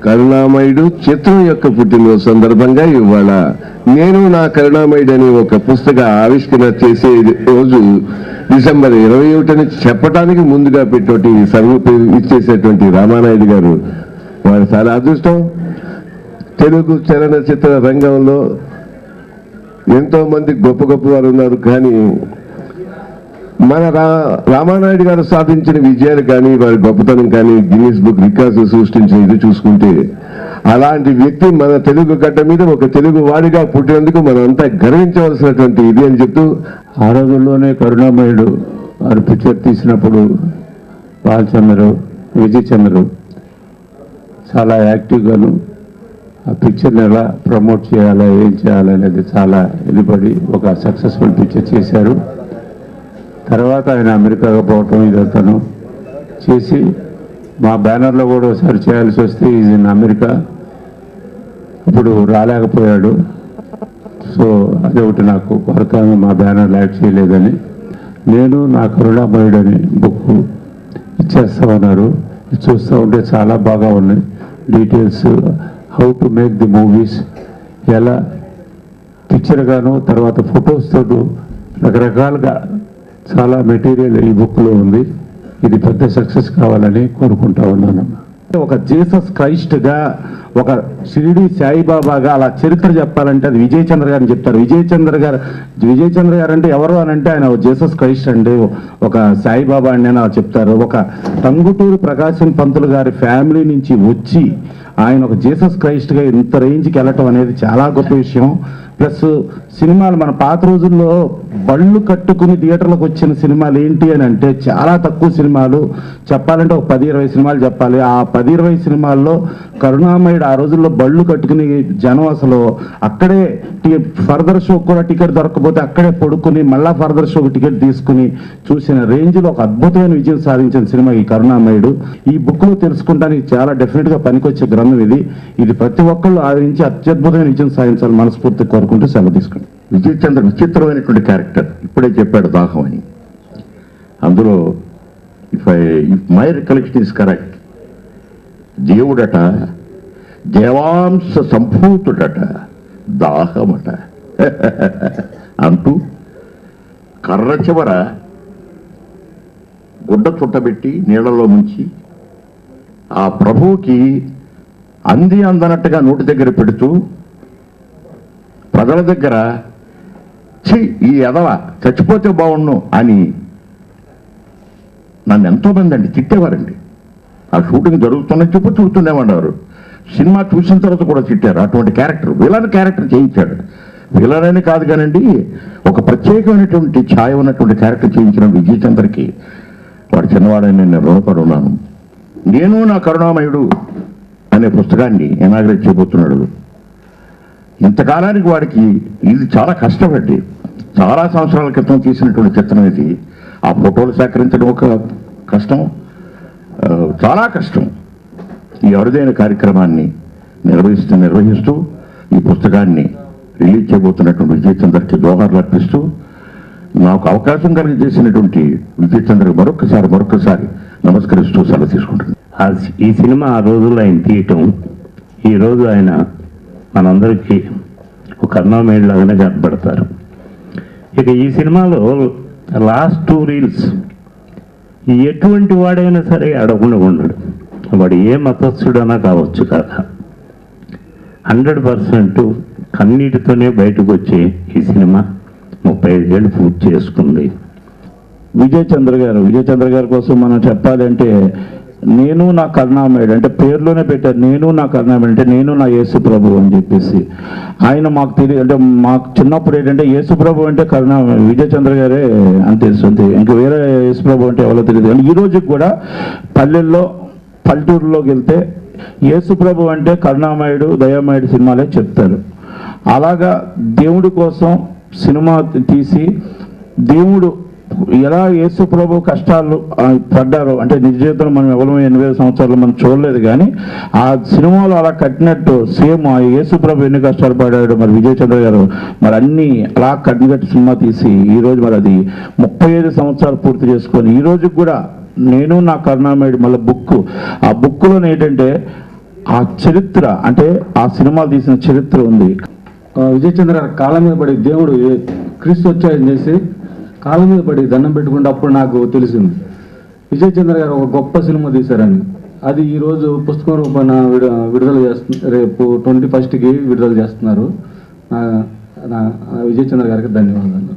కరుణామయుడు చిత్రం యొక్క పుట్టినరోజు సందర్భంగా ఇవాళ నేను నా కరుణామయుడు అనే ఒక పుస్తక ఆవిష్కరణ చేసే రోజు డిసెంబర్ 21 చెప్పడానికి ముందుగా పెట్టేటి ఇచ్చేసేటువంటి రామానాయుడు గారు వారు చాలా అదృష్టం. తెలుగు చలనచిత్ర రంగంలో ఎంతో మంది గొప్ప గొప్ప వారు ఉన్నారు, కానీ మన రామానాయుడు గారు సాధించిన విజయాలు కానీ వారి గొప్పతనం కానీ గిన్నిస్ బుక్ రికార్డ్స్ సృష్టించిన ఇది చూసుకుంటే అలాంటి వ్యక్తి మన తెలుగు గడ్డ మీద ఒక తెలుగు వాడిగా పుట్టినందుకు మనం అంతా గర్వించవలసినటువంటి ఇది అని చెప్తూ, ఆ రోజుల్లోనే కరుణామయుడు వారు పిక్చర్ తీసినప్పుడు బాలచంద్రు విజయ్ చంద్రు చాలా యాక్టివ్గాను ఆ పిక్చర్ని ఎలా ప్రమోట్ చేయాలా ఏం చేయాలనేది చాలా ఇదిపడి ఒక సక్సెస్ఫుల్ పిక్చర్ చేశారు. తర్వాత ఆయన అమెరికాగా పోవటం ఇదంతాను చేసి మా బ్యానర్లో కూడా ఒకసారి చేయాల్సి వస్తే ఈజ్ ఇన్ అమెరికా, ఇప్పుడు రాలేకపోయాడు. సో అది ఒకటి నాకు కొరత, మా బ్యానర్లో యాక్ట్ చేయలేదని. నేను నా కరుణామయుడు అని బుక్ ఇచ్చేస్తామన్నారు. చూస్తూ ఉంటే చాలా బాగా ఉన్నాయి details, how to make the movies, ఎలా పిక్చర్గాను తర్వాత ఫొటోస్తో రకరకాలుగా చాలా మెటీరియల్ ఈ బుక్లో ఉంది. ఇది పెద్ద సక్సెస్ కావాలని కోరుకుంటా ఉన్నాను. ఒక జీసస్ క్రైస్ట్గా, ఒక షిరిడి సాయిబాబాగా అలా చరిత్ర చెప్పాలంటే అది విజయ్ చంద్ర గారిని చెప్తారు. విజయ్ చంద్ర గారు అంటే ఎవరు అని అంటే ఆయన జీసస్ క్రైస్ట్ అండి, ఒక సాయిబాబా అండి అని చెప్తారు. ఒక టంగుటూరి ప్రకాశం పంతులు గారి ఫ్యామిలీ నుంచి వచ్చి ఆయన ఒక జీసస్ క్రైస్ట్గా ఇంత రేంజ్కి వెళ్ళటం అనేది చాలా గొప్ప విషయం. ప్లస్ సినిమాలు మన పాత రోజుల్లో బళ్ళు కట్టుకుని థియేటర్లకు వచ్చిన సినిమాలు ఏంటి అని అంటే చాలా తక్కువ సినిమాలు చెప్పాలంటే ఒక 10-20 సినిమాలు చెప్పాలి. ఆ 10-20 సినిమాల్లో కరుణామయుడు ఆ రోజుల్లో బళ్ళు కట్టుకుని జనం అసలు అక్కడే ఫర్దర్ షో కూడా టికెట్ దొరకకపోతే అక్కడే పడుకుని మళ్ళా ఫర్దర్ షోకి టికెట్ తీసుకుని చూసిన రేంజ్లో ఒక అద్భుతమైన విజయం సాధించిన సినిమా ఈ కరుణామయుడు. ఈ బుక్లో తెలుసుకుంటానికి చాలా డెఫినెట్గా పనికొచ్చే గ్రంథం ఇది. ఇది ప్రతి ఒక్కళ్ళు ఆదరించి అత్యద్భుతమైన విజయం సాధించాలని మనస్ఫూర్తి కోరుకుంటూ సెలవు తీసుకుంటాం. విజయ్ చంద్ర విచిత్రమైనటువంటి క్యారెక్టర్, ఇప్పుడే చెప్పాడు దాహం అని. అందులో if my recollection is correct, దేవుడట దేవాంశ సంభూతుడట, దాహమట అంటూ కర్ర చివర గుడ్డ చుట్టబెట్టి నీళ్లలో ముంచి ఆ ప్రభువుకి అందనట్టుగా నోటి దగ్గర పెడుతూ ప్రజల దగ్గర ఈ ఎదవ చచ్చిపోతే బాగుండు అని నన్ను ఎంతోమంది అండి తిట్టేవారండి. ఆ షూటింగ్ జరుగుతుందని చెప్పి చూస్తుండేమన్నారు. సినిమా చూసిన తర్వాత కూడా తిట్టారు. అటువంటి క్యారెక్టర్ విలన్ క్యారెక్టర్ చేయించాడు. విలన్ అని కాదు కానండి, ఒక ప్రత్యేకమైనటువంటి ఛాయ ఉన్నటువంటి క్యారెక్టర్ చేయించిన విజయ్ చంద్రకి వాడు చిన్నవాడని నేను రుణపడి ఉన్నాను. నేను నా కరుణామయుడు అనే పుస్తకాన్ని ఇనాగ్రేట్ చేయబోతున్నాడు. ఇంతకాలానికి వాడికి ఇది చాలా కష్టపడి చాలా సంవత్సరాల క్రితం తీసినటువంటి చిత్రం ఇది. ఆ ఫోటోలు సేకరించడం ఒక కష్టం, చాలా కష్టం. ఈ అరుదైన కార్యక్రమాన్ని నిర్వహిస్తూ ఈ పుస్తకాన్ని రిలీజ్ చేయబోతున్నటువంటి విజయ్ చంద్రకి జోహార్లు అర్పిస్తూ నాకు అవకాశం కలిగి చేసినటువంటి విజయ్ చంద్రకి మరొకసారి నమస్కరిస్తూ సెలవు తీసుకుంటున్నాను. ఈ సినిమా ఆ రోజుల్లో ఆయన తీయటం, ఈరోజు ఆయన మనందరికీ ఒక కరుణామయుడు లాగానే కనపడతారు. ఇక ఈ సినిమాలో లాస్ట్ 2 రీల్స్ ఎటువంటి వాడైనా సరే అడగకుండా ఉండడు. వాడు ఏ మతస్థుడైనా కావచ్చు కదా, 100% కన్నీటితోనే బయటకు వచ్చే ఈ సినిమా 35 ఏళ్ళు పూర్తి చేసుకుంది. విజయ్ చంద్ర గారి కోసం మనం చెప్పాలంటే నేను నా కరుణామయుడు అంటే పేరులోనే పెట్టారు. నేను నా కరుణామయుడు అంటే నేను నా యేసు ప్రభు అని చెప్పేసి ఆయన మాకు తెలియదు. అంటే మాకు చిన్నప్పుడు ఏంటంటే యేసు ప్రభు అంటే కరుణామయుడు విజయ్ చంద్ర గారే అని తెలుస్తుంది. ఇంకా వేరే యేసు ప్రభు అంటే ఎవరో తెలియదు. కానీ ఈ రోజుకి కూడా పల్లెటూరులోకి వెళ్తే యేసు ప్రభు అంటే కరుణామయుడు దయామయుడు సినిమాలే చెప్తారు. అలాగా దేవుడి కోసం సినిమా తీసి దేవుడు ఎలా యేసు ప్రభు కష్టాలు పడ్డారో అంటే నిజ జీవితంలో మనం ఎవరు 80 సంవత్సరాలు మనం చూడలేదు, కానీ ఆ సినిమాలో అలా కట్టినట్టు సేమ్ ఆ యేసు ప్రభు ఎన్ని కష్టాలు పడ్డాడు మరి విజయ్ చంద్ర గారు మరి అన్ని అలా కట్టినట్టు సినిమా తీసి ఈరోజు మరి అది 35 సంవత్సరాలు పూర్తి చేసుకొని ఈ రోజు కూడా నేను నా కరుణామయుడు మళ్ళీ బుక్, ఆ బుక్లో ఏంటంటే ఆ చరిత్ర అంటే ఆ సినిమాలు తీసిన చరిత్ర ఉంది. విజయ్ చంద్ర గారి కాళ్ళ మీద పడి దేవుడు క్రీస్తు వచ్చాయని చేసి కాళ్ళ మీద పడి దండం పెట్టుకుంటే అప్పుడు నాకు తెలిసింది విజయ్ చంద్ర గారు ఒక గొప్ప సినిమా తీశారని. అది ఈరోజు పుస్తకం రూపాన విడుదల చేస్తున్నారు, రేపు 21st విడుదల చేస్తున్నారు. విజయ్ చంద్ర గారికి ధన్యవాదాలు.